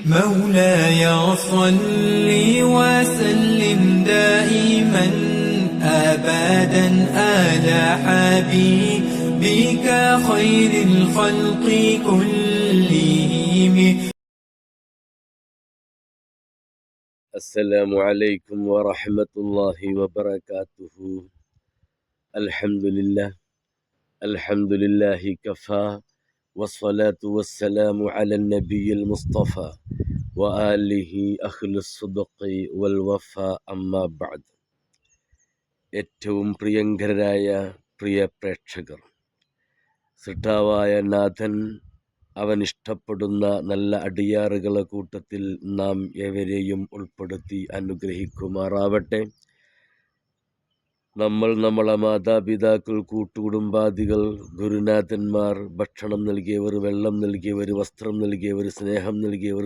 مولاي صل وسلم دائما أبدا على حبيبك خير الخلق كلهم. السلام عليكم ورحمة الله وبركاته. الحمد لله كفى والصلاة والسلام على النبي المصطفى وآله أهل الصدق والوفاء أما بعد. ഏറ്റവും പ്രിയങ്കരായ പ്രിയ പ്രേക്ഷകർ, സൃഷ്ടാവായ നാഥൻ അവൻ ഇഷ്ടപ്പെടുന്ന നല്ല അടിയാറുകളെ കൂട്ടത്തിൽ നാം ഏവരെയും ഉൾപ്പെടുത്തി അനുഗ്രഹിക്കുമാറാവട്ടെ. നമ്മൾ, നമ്മളെ മാതാപിതാക്കൾ, കൂട്ടുകുടുംബാദികൾ, ഗുരുനാഥന്മാർ, ഭക്ഷണം നൽകിയവർ, വെള്ളം നൽകിയവർ, വസ്ത്രം നൽകിയവർ, സ്നേഹം നൽകിയവർ,